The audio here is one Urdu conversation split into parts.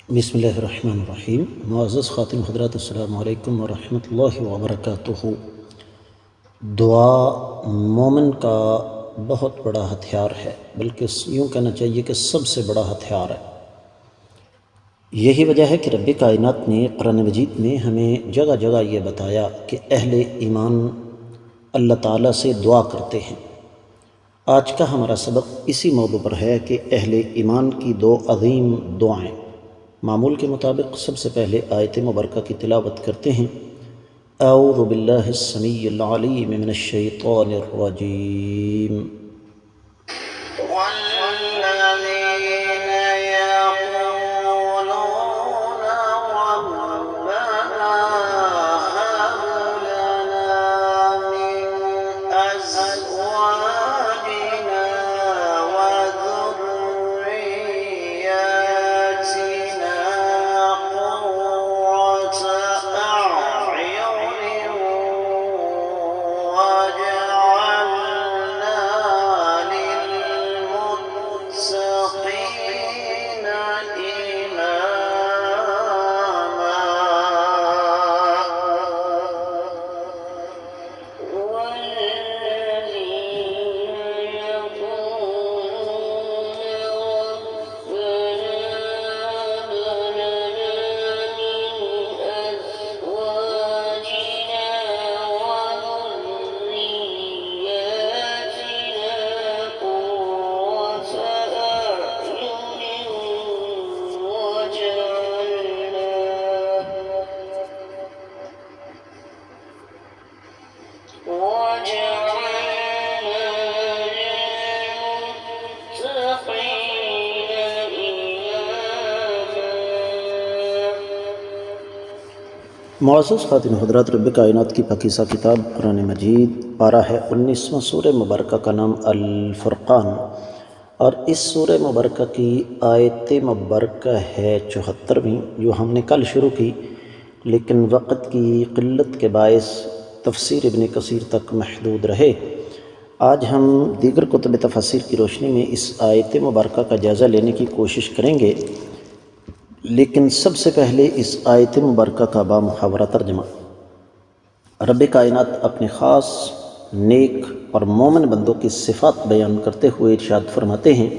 بسم اللہ الرحمن الرحیم۔ معزز خاتم حضرات، السلام علیکم ورحمۃ اللہ وبرکاتہ۔ دعا مومن کا بہت بڑا ہتھیار ہے، بلکہ یوں کہنا چاہیے کہ سب سے بڑا ہتھیار ہے۔ یہی وجہ ہے کہ رب کائنات نے قرآن مجید میں ہمیں جگہ جگہ یہ بتایا کہ اہل ایمان اللہ تعالیٰ سے دعا کرتے ہیں۔ آج کا ہمارا سبق اسی موضوع پر ہے کہ اہل ایمان کی دو عظیم دعائیں۔ معمول کے مطابق سب سے پہلے آیت مبارکہ کی تلاوت کرتے ہیں۔ اعوذ باللہ السمیع العلیم من الشیطان الرجیم۔ والذین یقولون ربنا هب لنا من ازواجنا وذریاتنا قرة اعین واجعلنا للمتقین إماما۔ معزز خاتم حضرات، رب کائنات کی پاکیزہ کتاب قرآن مجید پارہ ہے 19واں۔ سورہ مبارکہ کا نام الفرقان، اور اس سورہ مبارکہ کی آیت مبارکہ ہے 74ویں، جو ہم نے کل شروع کی، لیکن وقت کی قلت کے باعث تفسیر ابن کثیر تک محدود رہے۔ آج ہم دیگر کتب تفسیر کی روشنی میں اس آیت مبارکہ کا جائزہ لینے کی کوشش کریں گے، لیکن سب سے پہلے اس آیت مبارکہ کا بامحاورہ ترجمہ۔ رب کائنات اپنے خاص نیک اور مومن بندوں کی صفات بیان کرتے ہوئے ارشاد فرماتے ہیں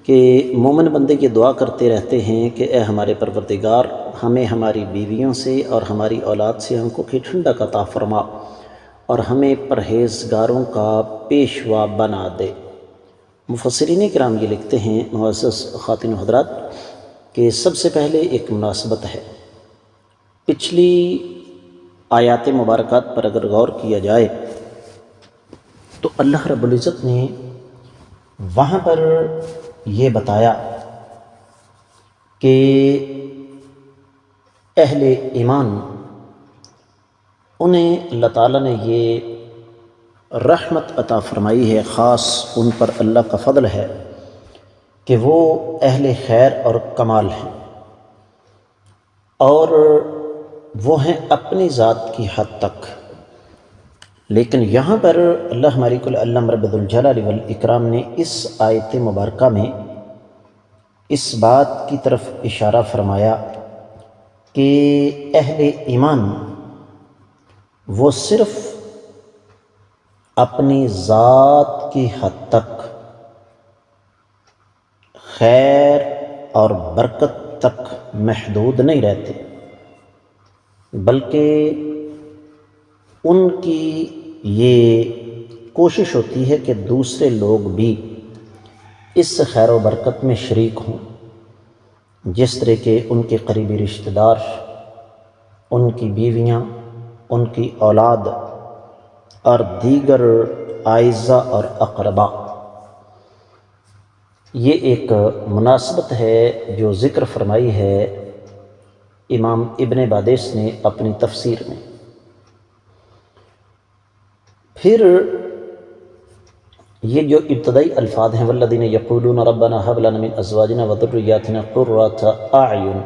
کہ مومن بندے یہ دعا کرتے رہتے ہیں کہ اے ہمارے پروردگار، ہمیں ہماری بیویوں سے اور ہماری اولاد سے آنکھوں کی ٹھنڈک عطا فرما اور ہمیں پرہیزگاروں کا پیشوا بنا دے۔ مفسرین کرام یہ لکھتے ہیں معزز خواتین و حضرات کہ سب سے پہلے ایک مناسبت ہے۔ پچھلی آیات مبارکات پر اگر غور کیا جائے تو اللہ رب العزت نے وہاں پر یہ بتایا کہ اہل ایمان انہیں اللہ تعالیٰ نے یہ رحمت عطا فرمائی ہے، خاص ان پر اللہ کا فضل ہے کہ وہ اہل خیر اور کمال ہیں، اور وہ ہیں اپنی ذات کی حد تک۔ لیکن یہاں پر اللہ مالک العلم رب الجلال والاکرام نے اس آیت مبارکہ میں اس بات کی طرف اشارہ فرمایا کہ اہل ایمان وہ صرف اپنی ذات کی حد تک خیر اور برکت تک محدود نہیں رہتے، بلکہ ان کی یہ کوشش ہوتی ہے کہ دوسرے لوگ بھی اس خیر و برکت میں شریک ہوں، جس طرح کہ ان کے قریبی رشتہ دار، ان کی بیویاں، ان کی اولاد اور دیگر اعزہ اور اقربا۔ یہ ایک مناسبت ہے جو ذکر فرمائی ہے امام ابن بادیس نے اپنی تفسیر میں۔ پھر یہ جو ابتدائی الفاظ ہیں والذین یقولون ربنا هب لنا من ازواجنا وذریاتنا قرۃ اعین،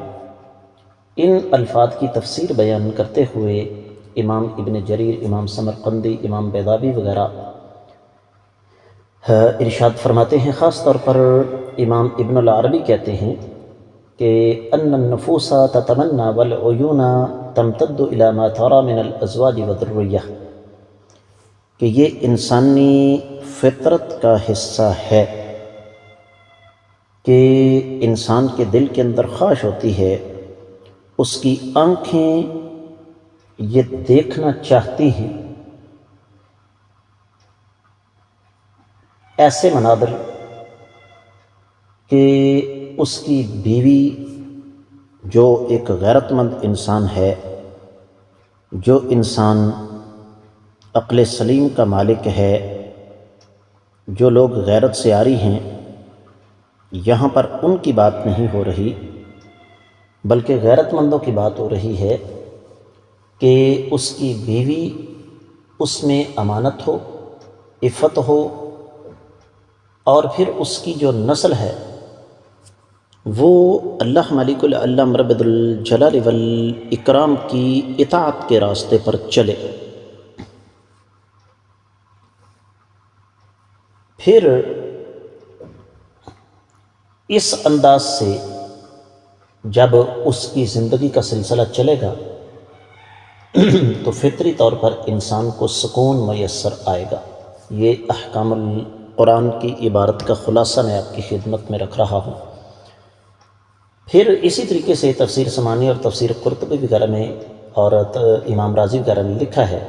ان الفاظ کی تفسیر بیان کرتے ہوئے امام ابن جریر، امام سمرقندی، امام بیضاوی وغیرہ ارشاد فرماتے ہیں۔ خاص طور پر امام ابن العربی کہتے ہیں کہ ان النفوس تتمنى والعیون تمتد الى ما ترى من الازواج والذریہ، کہ یہ انسانی فطرت کا حصہ ہے کہ انسان کے دل کے اندر خواہش ہوتی ہے، اس کی آنکھیں یہ دیکھنا چاہتی ہیں ایسے مناظر کہ اس کی بیوی جو ایک غیرت مند انسان ہے، جو انسان عقل سلیم کا مالک ہے، جو لوگ غیرت سے عاری ہیں، یہاں پر ان کی بات نہیں ہو رہی بلکہ غیرت مندوں کی بات ہو رہی ہے کہ اس کی بیوی اس میں امانت ہو، عفت ہو، اور پھر اس کی جو نسل ہے وہ اللہ مالک العلم رب الجلال والاکرام کی اطاعت کے راستے پر چلے۔ پھر اس انداز سے جب اس کی زندگی کا سلسلہ چلے گا تو فطری طور پر انسان کو سکون میسر آئے گا۔ یہ احکام القرآن کی عبارت کا خلاصہ میں آپ کی خدمت میں رکھ رہا ہوں۔ پھر اسی طریقے سے تفسیر سمانی اور تفسیر قرطبی وغیرہ میں اور امام رازی وغیرہ نے لکھا ہے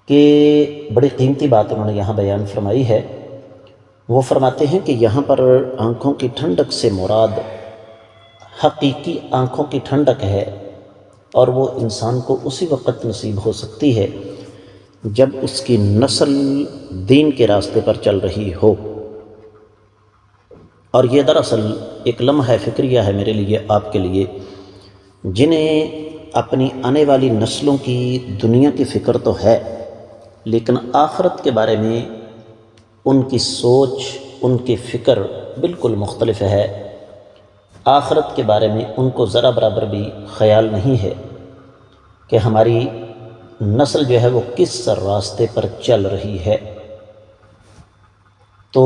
کہ بڑی قیمتی بات انہوں نے یہاں بیان فرمائی ہے۔ وہ فرماتے ہیں کہ یہاں پر آنکھوں کی ٹھنڈک سے مراد حقیقی آنکھوں کی ٹھنڈک ہے، اور وہ انسان کو اسی وقت نصیب ہو سکتی ہے جب اس کی نسل دین کے راستے پر چل رہی ہو۔ اور یہ دراصل ایک لمحہ فکریہ ہے میرے لیے، آپ کے لیے، جنہیں اپنی آنے والی نسلوں کی دنیا کی فکر تو ہے لیکن آخرت کے بارے میں ان کی سوچ، ان کی فکر بالکل مختلف ہے۔ آخرت کے بارے میں ان کو ذرا برابر بھی خیال نہیں ہے کہ ہماری نسل جو ہے وہ کس راستے پر چل رہی ہے۔ تو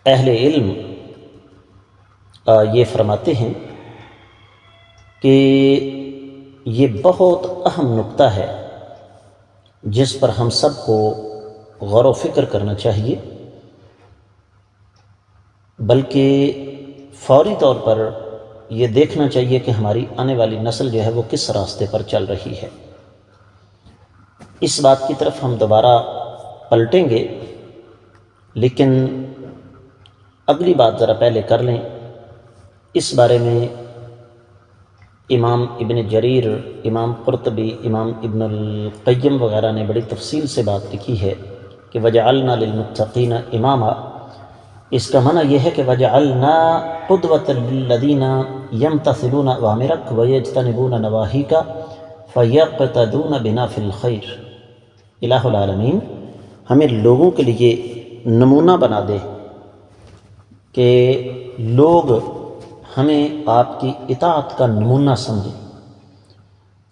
اہل علم یہ فرماتے ہیں کہ یہ بہت اہم نکتہ ہے جس پر ہم سب کو غور و فکر کرنا چاہیے، بلکہ فوری طور پر یہ دیکھنا چاہیے کہ ہماری آنے والی نسل جو ہے وہ کس راستے پر چل رہی ہے۔ اس بات کی طرف ہم دوبارہ پلٹیں گے، لیکن اگلی بات ذرا پہلے کر لیں۔ اس بارے میں امام ابن جریر، امام قرطبی، امام ابن القیم وغیرہ نے بڑی تفصیل سے بات لکھی ہے کہ وجعلنا للمتقین اماما، اس کا معنی یہ ہے کہ وجعلنا قدوۃ للذین یمتثلون اوامرک ویجتنبون نواہیک فیقتدون بنا فی الخیر۔ الہ العالمین ہمیں لوگوں کے لیے نمونہ بنا دے کہ لوگ ہمیں آپ کی اطاعت کا نمونہ سمجھیں،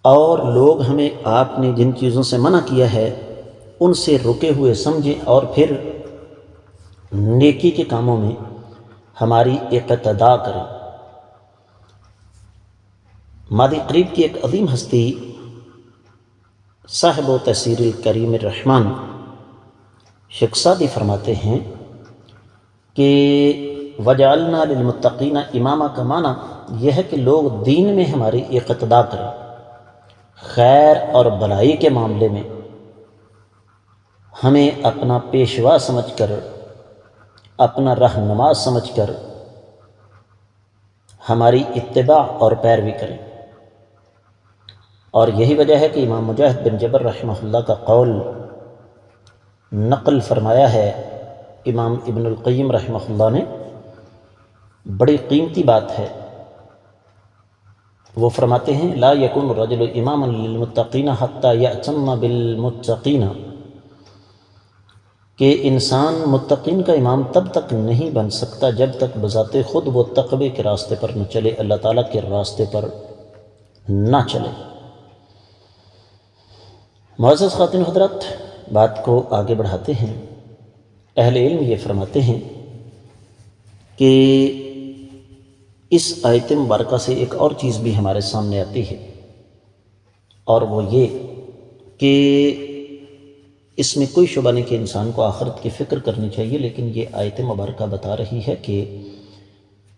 اور لوگ ہمیں آپ نے جن چیزوں سے منع کیا ہے ان سے رکے ہوئے سمجھیں، اور پھر نیکی کے کاموں میں ہماری اقتدا کریں۔ ماضی قریب کی ایک عظیم ہستی صاحب و تیسیر الکریم الرحمن شیخ سعدی فرماتے ہیں کہ وجعلنا للمتقین اماما کا معنی یہ ہے کہ لوگ دین میں ہماری اقتدا کریں، خیر اور بھلائی کے معاملے میں ہمیں اپنا پیشوا سمجھ کر، اپنا رہنما سمجھ کر ہماری اتباع اور پیروی کریں۔ اور یہی وجہ ہے کہ امام مجاہد بن جبر رحمہ اللہ کا قول نقل فرمایا ہے امام ابن القیم رحمہ اللہ نے، بڑی قیمتی بات ہے۔ وہ فرماتے ہیں لا یکون الرجل اماما للمتقین حتی یأتم بالمتقین، کہ انسان متقین کا امام تب تک نہیں بن سکتا جب تک بذات خود وہ تقوی کے راستے پر نہ چلے، اللہ تعالیٰ کے راستے پر نہ چلے۔ معزز خواتین حضرات، بات کو آگے بڑھاتے ہیں۔ اہل علم یہ فرماتے ہیں کہ اس آیت مبارکہ سے ایک اور چیز بھی ہمارے سامنے آتی ہے، اور وہ یہ کہ اس میں کوئی شبہ نہیں کہ انسان کو آخرت کی فکر کرنی چاہیے، لیکن یہ آیت مبارکہ بتا رہی ہے کہ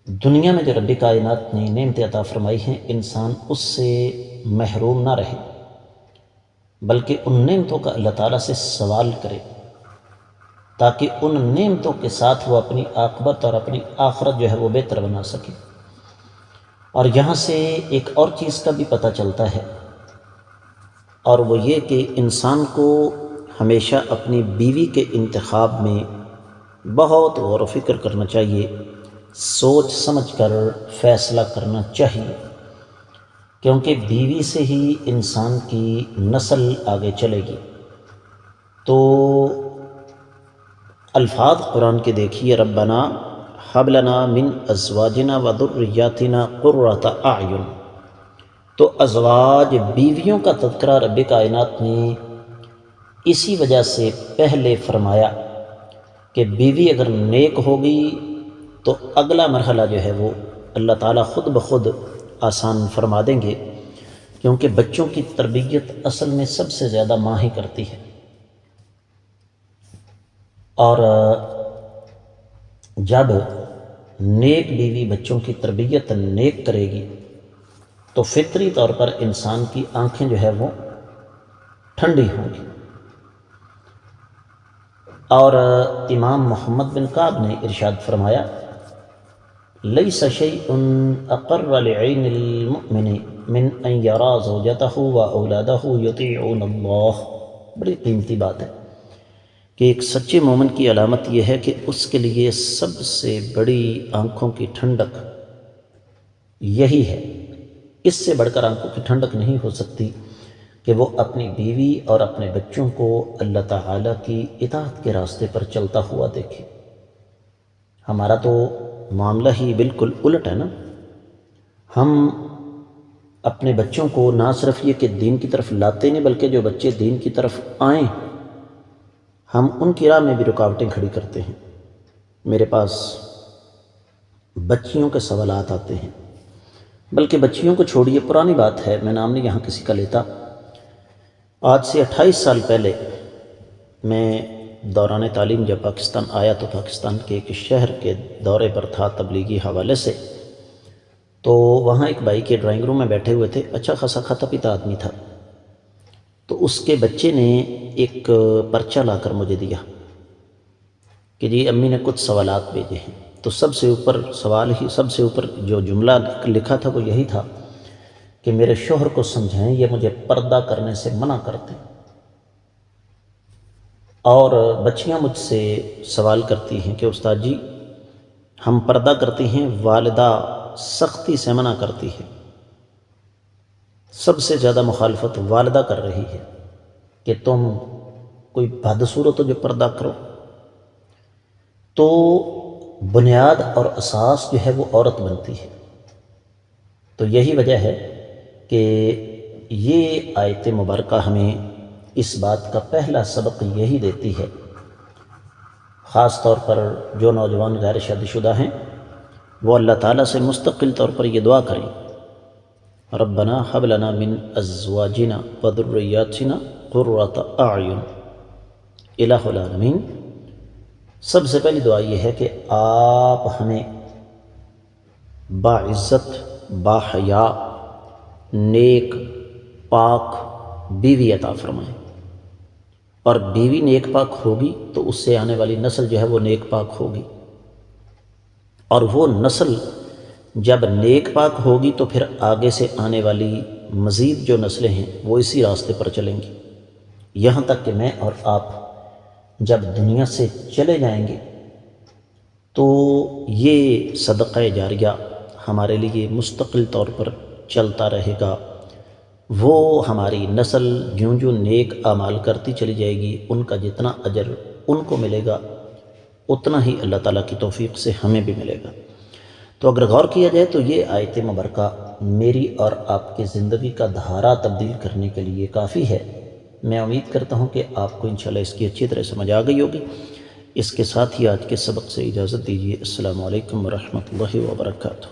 دنیا میں جو رب کائنات نے نعمتیں عطا فرمائی ہیں، انسان اس سے محروم نہ رہے، بلکہ ان نعمتوں کا اللہ تعالیٰ سے سوال کرے، تاکہ ان نعمتوں کے ساتھ وہ اپنی عاقبت اور اپنی آخرت جو ہے وہ بہتر بنا سکے۔ اور یہاں سے ایک اور چیز کا بھی پتہ چلتا ہے، اور وہ یہ کہ انسان کو ہمیشہ اپنی بیوی کے انتخاب میں بہت غور و فکر کرنا چاہیے، سوچ سمجھ کر فیصلہ کرنا چاہیے، کیونکہ بیوی سے ہی انسان کی نسل آگے چلے گی۔ تو الفاظ قرآن کے دیکھیے، ربنا ہب لنا من ازواجنا و ذریاتنا قرۃ اعین۔ تو ازواج، بیویوں کا تذکرہ رب کائنات نے اسی وجہ سے پہلے فرمایا کہ بیوی اگر نیک ہوگی تو اگلا مرحلہ جو ہے وہ اللہ تعالیٰ خود بخود آسان فرما دیں گے، کیونکہ بچوں کی تربیت اصل میں سب سے زیادہ ماں ہی کرتی ہے۔ اور جب نیک بیوی بچوں کی تربیت نیک کرے گی تو فطری طور پر انسان کی آنکھیں جو ہے وہ ٹھنڈی ہوں گی۔ اور امام محمد بن کعب نے ارشاد فرمایا، لیس شیء اقر لعین المؤمن من ان یرا زوجتہ و اولادہ یطیعون اللہ۔ بڑی قیمتی بات ہے کہ ایک سچے مومن کی علامت یہ ہے کہ اس کے لیے سب سے بڑی آنکھوں کی ٹھنڈک یہی ہے، اس سے بڑھ کر آنکھوں کی ٹھنڈک نہیں ہو سکتی کہ وہ اپنی بیوی اور اپنے بچوں کو اللہ تعالیٰ کی اطاعت کے راستے پر چلتا ہوا دیکھے۔ ہمارا تو معاملہ ہی بالکل الٹ ہے نا۔ ہم اپنے بچوں کو نہ صرف یہ کہ دین کی طرف لاتے نہیں، بلکہ جو بچے دین کی طرف آئیں ہم ان کی راہ میں بھی رکاوٹیں کھڑی کرتے ہیں۔ میرے پاس بچیوں کے سوالات آتے ہیں، بلکہ بچیوں کو چھوڑیے، پرانی بات ہے، میں نام نہیں یہاں کسی کا لیتا۔ آج سے 28 سال پہلے میں دوران تعلیم جب پاکستان آیا تو پاکستان کے ایک شہر کے دورے پر تھا تبلیغی حوالے سے، تو وہاں ایک بھائی کے ڈرائنگ روم میں بیٹھے ہوئے تھے، اچھا خاصا کھاتا پیتا آدمی تھا۔ تو اس کے بچے نے ایک پرچہ لا کر مجھے دیا کہ جی امی نے کچھ سوالات بھیجے ہیں۔ تو سب سے اوپر جو جملہ لکھا تھا وہ یہی تھا کہ میرے شوہر کو سمجھائیں یہ مجھے پردہ کرنے سے منع کرتے ہیں۔ اور بچیاں مجھ سے سوال کرتی ہیں کہ استاد جی ہم پردہ کرتی ہیں، والدہ سختی سے منع کرتی ہے، سب سے زیادہ مخالفت والدہ کر رہی ہے کہ تم کوئی بدصورت ہو جو پردہ کرو۔ تو بنیاد اور اساس جو ہے وہ عورت بنتی ہے۔ تو یہی وجہ ہے کہ یہ آیت مبارکہ ہمیں اس بات کا پہلا سبق یہی دیتی ہے، خاص طور پر جو نوجوان غیر شادی شدہ ہیں وہ اللہ تعالیٰ سے مستقل طور پر یہ دعا کریں، ربنا ہب لنا من ازواجنا و ذریاتنا قرۃ اعین۔ الہ العالمین، سب سے پہلی دعا یہ ہے کہ آپ ہمیں باعزت، باحیا، نیک، پاک بیوی عطا فرمائیں، اور بیوی نیک پاک ہوگی تو اس سے آنے والی نسل جو ہے وہ نیک پاک ہوگی، اور وہ نسل جب نیک پاک ہوگی تو پھر آگے سے آنے والی مزید جو نسلیں ہیں وہ اسی راستے پر چلیں گی، یہاں تک کہ میں اور آپ جب دنیا سے چلے جائیں گے تو یہ صدقہ جاریہ ہمارے لیے مستقل طور پر چلتا رہے گا۔ وہ ہماری نسل جوں جوں نیک اعمال کرتی چلی جائے گی، ان کا جتنا اجر ان کو ملے گا اتنا ہی اللہ تعالیٰ کی توفیق سے ہمیں بھی ملے گا۔ تو اگر غور کیا جائے تو یہ آیت مبارکہ میری اور آپ کی زندگی کا دھارا تبدیل کرنے کے لیے کافی ہے۔ میں امید کرتا ہوں کہ آپ کو انشاءاللہ اس کی اچھی طرح سمجھ آ گئی ہوگی۔ اس کے ساتھ ہی آج کے سبق سے اجازت دیجیے۔ السلام علیکم ورحمۃ اللہ وبرکاتہ۔